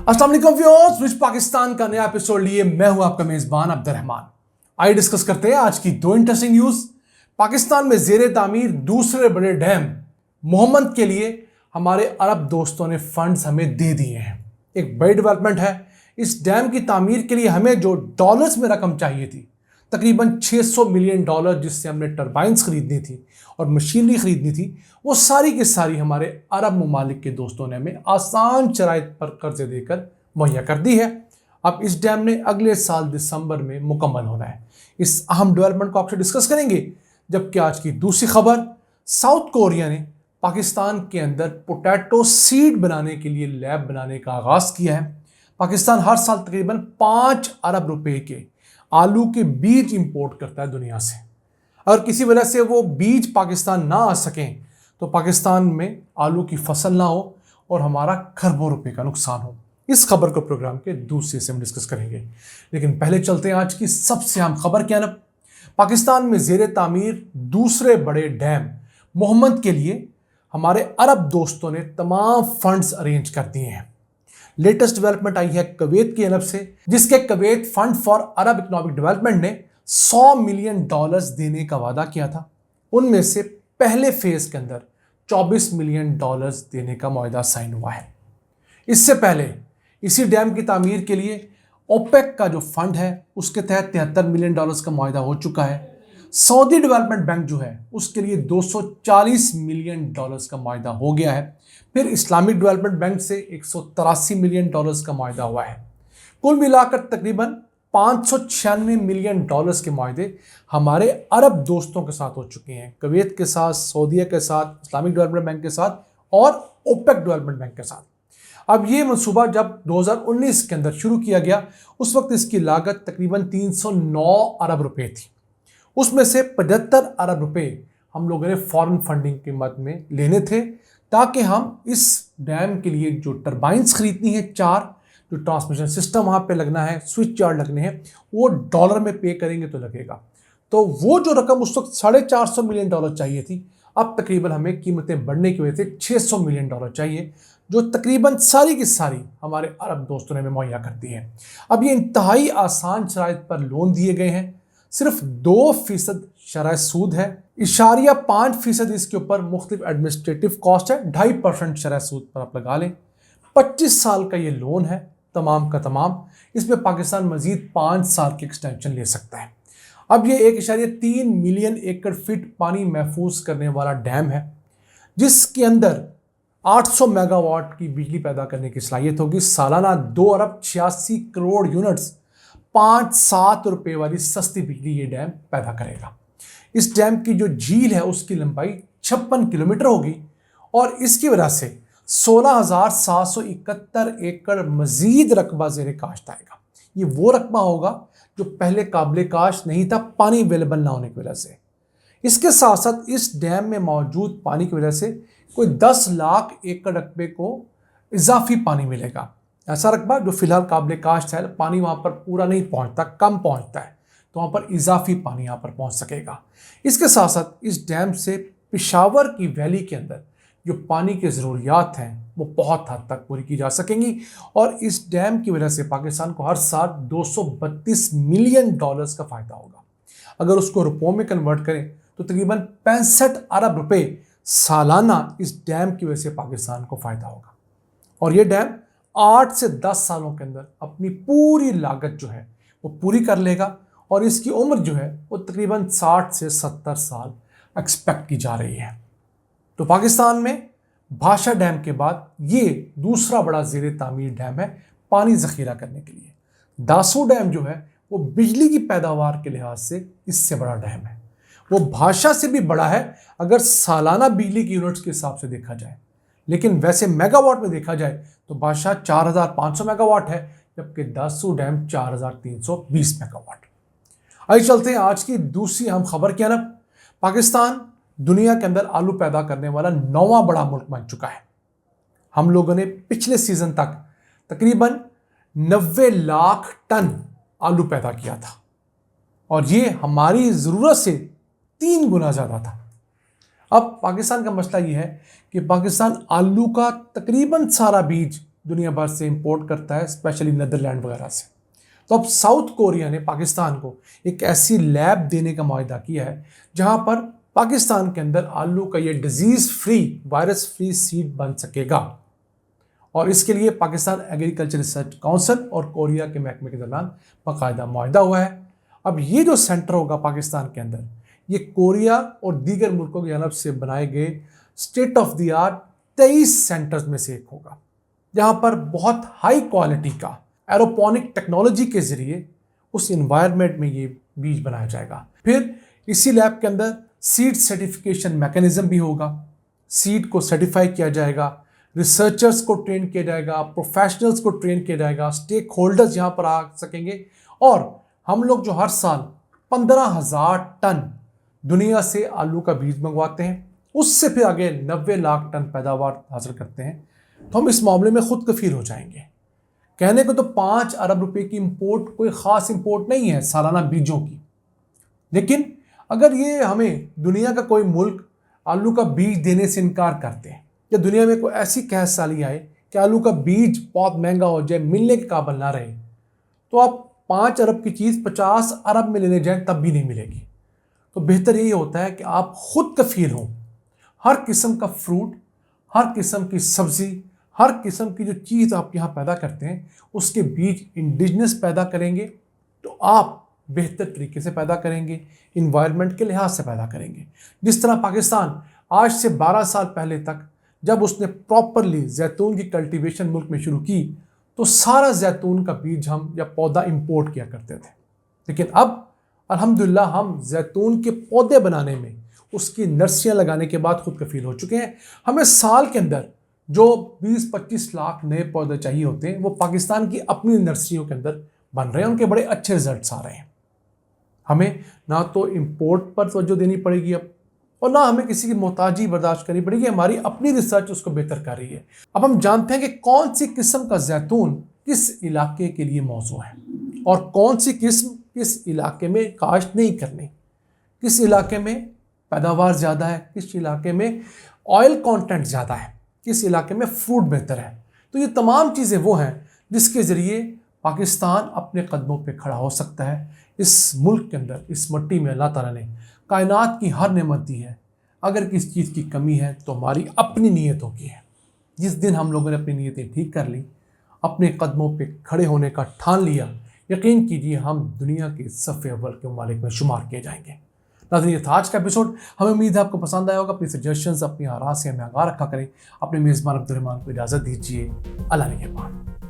अस्सलाम वालेकुम व्यूअर्स, विच पाकिस्तान का नया एपिसोड लिए मैं हूं आपका मेजबान अब्दुर्रहमान। आइए डिस्कस करते हैं आज की दो इंटरेस्टिंग न्यूज। पाकिस्तान में जेर तामीर दूसरे बड़े डैम मोहम्मद के लिए हमारे अरब दोस्तों ने फंड्स हमें दे दिए हैं। एक बड़ी डेवलपमेंट है। इस डैम की तामीर के लिए हमें जो डॉलर्स में रकम चाहिए थी, तकरीबन 600 मिलियन डॉलर, जिससे हमने टर्बाइंस खरीदनी थी और मशीनरी खरीदनी थी, वो सारी की सारी हमारे अरब ममालिक के दोस्तों ने हमें आसान शराइत पर कर्जे देकर मुहैया कर दी है। अब इस डैम ने अगले साल दिसंबर में मुकम्मल होना है। इस अहम डेवलपमेंट को आपसे डिस्कस करेंगे। जबकि आज की दूसरी खबर, साउथ कोरिया ने पाकिस्तान के अंदर पोटैटो सीड बनाने के लिए लैब बनाने का आगाज़ किया है। पाकिस्तान हर साल तकरीबन 5 अरब रुपए के आलू के बीज इंपोर्ट करता है दुनिया से। अगर किसी वजह से वो बीज पाकिस्तान ना आ सकें तो पाकिस्तान में आलू की फसल ना हो और हमारा खरबों रुपए का नुकसान हो। इस खबर को प्रोग्राम के दूसरे हिस्से में डिस्कस करेंगे, लेकिन पहले चलते हैं आज की सबसे अहम खबर क्या ना। पाकिस्तान में जेर तामीर दूसरे बड़े डैम मोहम्मद के लिए हमारे अरब दोस्तों ने तमाम फंड्स अरेंज कर दिए हैं। लेटेस्ट डेवलपमेंट आई है कुवैत की तरफ से, जिसके Kuwait fund for Arab economic development ने 100 मिलियन डॉलर्स देने का वादा किया था। उनमें से पहले फेज के अंदर 24 मिलियन डॉलर्स देने का मुआहदा साइन हुआ है। इससे पहले इसी डैम की तामीर के लिए ओपेक का जो फंड है उसके तहत 73 मिलियन डॉलर्स का मुआहदा हो चुका है। सऊदी डेवलपमेंट बैंक जो है उसके लिए 240 मिलियन डॉलर्स का मुआहदा हो गया है। फिर इस्लामिक डेवलपमेंट बैंक से 183 मिलियन डॉलर्स का मुआहदा हुआ है। कुल मिलाकर तकरीबन 596 मिलियन डॉलर्स के मुआहदे हमारे अरब दोस्तों के साथ हो चुके हैं, कुवैत के साथ, सऊदीया के साथ, इस्लामिक डेवलपमेंट बैंक के साथ और ओपेक डेवलपमेंट बैंक के साथ। अब ये मनसूबा जब 2019 के अंदर शुरू किया गया, उस वक्त इसकी लागत तकरीबन 309 अरब रुपए थी। उसमें से 75 अरब रुपए हम लोगों ने फॉरेन फंडिंग की मद में लेने थे, ताकि हम इस डैम के लिए जो टर्बाइंस खरीदनी है, 4 जो ट्रांसमिशन सिस्टम वहाँ पे लगना है, स्विच यार्ड लगने हैं, वो डॉलर में पे करेंगे तो लगेगा। तो वो जो रकम उस वक्त 450 मिलियन डॉलर चाहिए थी, अब तकरीबन हमें कीमतें बढ़ने की वजह से 600 मिलियन डॉलर चाहिए, जो तकरीबन सारी की सारी हमारे अरब दोस्तों ने हमें मुहैया कर दी है। अब ये इंतहाई आसान शराइत पर लोन दिए गए हैं। सिर्फ 2% शरह सूद है, 5% इसके ऊपर मुख्तलिफ एडमिनिस्ट्रेटिव कॉस्ट है, 2.5% शरह सूद पर आप लगा लें। 25 साल का ये लोन है तमाम का तमाम। इसमें पाकिस्तान मजीद 5 साल की एक्सटेंशन ले सकता है। अब ये 1.3 मिलियन एकड़ फीट पानी महफूज करने वाला डैम है, जिसके अंदर 800 मेगावाट की बिजली पैदा करने की सलाहियत होगी। सालाना 2 अरब 86 करोड़ यूनिट्स 5-7 रुपए वाली सस्ती बिजली ये डैम पैदा करेगा। इस डैम की जो झील है उसकी लंबाई 56 किलोमीटर होगी और इसकी वजह से 16,771 एकड़ मजीद रकबा ज़ेरे काश्त आएगा। ये वो रकबा होगा जो पहले काबिल काश्त नहीं था, पानी अवेलेबल ना होने की वजह से। इसके साथ साथ इस डैम में मौजूद पानी की वजह से कोई 10 लाख एकड़ रकबे को इजाफी पानी मिलेगा। ऐसा रकबा जो फिलहाल काबिल काश्त है, पानी वहाँ पर पूरा नहीं पहुँचता, कम पहुँचता है, तो वहाँ पर इजाफी पानी यहाँ पर पहुँच सकेगा। इसके साथ साथ इस डैम से पेशावर की वैली के अंदर जो पानी की ज़रूरियात हैं वो बहुत हद तक पूरी की जा सकेंगी और इस डैम की वजह से पाकिस्तान को हर साल 232 मिलियन डॉलर्स का फ़ायदा होगा। अगर उसको रुपयों में कन्वर्ट करें तो तकरीबन 65 अरब रुपए सालाना इस डैम की वजह से पाकिस्तान को फ़ायदा होगा। और ये डैम 8 से 10 सालों के अंदर अपनी पूरी लागत जो है वो पूरी कर लेगा और इसकी उम्र जो है वो तकरीबन 60 से 70 साल एक्सपेक्ट की जा रही है। तो पाकिस्तान में भाषा डैम के बाद ये दूसरा बड़ा ज़ेरे तामीर डैम है पानी ज़ख़ीरा करने के लिए। दासू डैम जो है वो बिजली की पैदावार के लिहाज से इससे बड़ा डैम है। वो भाषा से भी बड़ा है अगर सालाना बिजली की यूनिट्स के हिसाब से देखा जाए, लेकिन वैसे मेगावाट में देखा जाए तो भाषा 4,500 मेगावाट है, जबकि दासू डैम 4,320 मेगावाट। आइए चलते हैं आज की दूसरी अहम खबर क्या ना। पाकिस्तान दुनिया के अंदर आलू पैदा करने वाला 9वां बड़ा मुल्क बन चुका है। हम लोगों ने पिछले सीजन तक तकरीबन 90 लाख टन आलू पैदा किया था और ये हमारी ज़रूरत से 3 गुना ज़्यादा था। अब पाकिस्तान का मसला ये है कि पाकिस्तान आलू का तकरीबन सारा बीज दुनिया भर से इंपोर्ट करता है, स्पेशली नीदरलैंड वगैरह से। तो अब साउथ कोरिया ने पाकिस्तान को एक ऐसी लैब देने का मुआहदा किया है जहां पर पाकिस्तान के अंदर आलू का ये disease free, virus free seed बन सकेगा। और इसके लिए पाकिस्तान एग्रीकल्चर रिसर्च काउंसिल और कोरिया के महकमे के दरमियान बाकायदा मुआहदा हुआ है। अब ये जो सेंटर होगा पाकिस्तान के अंदर, ये कोरिया और दीगर मुल्कों की जानब से बनाए गए state of the art 23 centres में से एक होगा, जहां पर बहुत हाई क्वालिटी का एरोपोनिक टेक्नोलॉजी के जरिए उस इन्वायरमेंट में ये बीज बनाया जाएगा। फिर इसी लैब के अंदर सीड सर्टिफिकेशन मैकेनिज्म भी होगा, सीड को सर्टिफाई किया जाएगा, रिसर्चर्स को ट्रेन किया जाएगा, प्रोफेशनल्स को ट्रेन किया जाएगा, स्टेक होल्डर्स यहाँ पर आ सकेंगे। और हम लोग जो हर साल 15,000 टन दुनिया से आलू का बीज मंगवाते हैं, उससे फिर आगे 90 लाख टन पैदावार हासिल करते हैं, तो हम इस मामले में खुद कफील हो जाएंगे। कहने को तो 5 अरब रुपए की इंपोर्ट कोई ख़ास इंपोर्ट नहीं है सालाना बीजों की, लेकिन अगर ये हमें दुनिया का कोई मुल्क आलू का बीज देने से इनकार करते हैं, या दुनिया में कोई ऐसी कहस साली आए कि आलू का बीज बहुत महंगा हो जाए, मिलने के काबिल ना रहे, तो आप 5 अरब की चीज़ 50 अरब में लेने जाएं तब भी नहीं मिलेगी। तो बेहतर यही होता है कि आप खुद कफील हों। हर किस्म का फ्रूट, हर किस्म की सब्ज़ी, हर किस्म की जो चीज़ आप यहाँ पैदा करते हैं उसके बीज इंडिजिनस पैदा करेंगे, तो आप बेहतर तरीके से पैदा करेंगे, इन्वायरमेंट के लिहाज से पैदा करेंगे। जिस तरह पाकिस्तान आज से 12 साल पहले तक जब उसने प्रॉपरली जैतून की कल्टीवेशन मुल्क में शुरू की, तो सारा जैतून का बीज हम या पौधा इंपोर्ट किया करते थे, लेकिन अब अल्हम्दुलिल्लाह हम जैतून के पौधे बनाने में, उसकी नर्सरियाँ लगाने के बाद खुद कफील हो चुके हैं। हमें साल के अंदर जो 20-25 लाख नए पौधे चाहिए होते हैं वो पाकिस्तान की अपनी नर्सरियों के अंदर बन रहे हैं, उनके बड़े अच्छे रिजल्ट्स आ रहे हैं। हमें ना तो इंपोर्ट पर तवज्जो देनी पड़ेगी अब, और ना हमें किसी की मोहताजी बर्दाश्त करनी पड़ेगी, हमारी अपनी रिसर्च उसको बेहतर कर रही है। अब हम जानते हैं कि कौन सी किस्म का जैतून किस इलाके के लिए मौजू है और कौन सी किस्म किस इलाके में काश्त नहीं करनी, किस इलाके में पैदावार ज़्यादा है, किस इलाके में ऑयल कंटेंट ज़्यादा है, किस इलाके में फ्रूट बेहतर है। तो ये तमाम चीज़ें वो हैं जिसके ज़रिए पाकिस्तान अपने कदमों पे खड़ा हो सकता है। इस मुल्क के अंदर, इस मट्टी में अल्लाह ताला ने कायनात की हर नेमत दी है। अगर किसी चीज़ की कमी है तो हमारी अपनी नीयतों की है। जिस दिन हम लोगों ने अपनी नीयतें ठीक कर ली, अपने कदमों पे खड़े होने का ठान लिया, यकीन कीजिए हम दुनिया के सफ़े अव्वल के ममालिक में शुमार किए जाएंगे। नाज़रीन, ये था आज का एपिसोड। हमें उम्मीद है आपको पसंद आया होगा। अपनी सजेशंस, अपनी आराज़ से हमें आगाह रखा करें। अपने मेज़बान अब्दुल रहमान को इजाज़त दीजिए। अल्लाह निगहबान।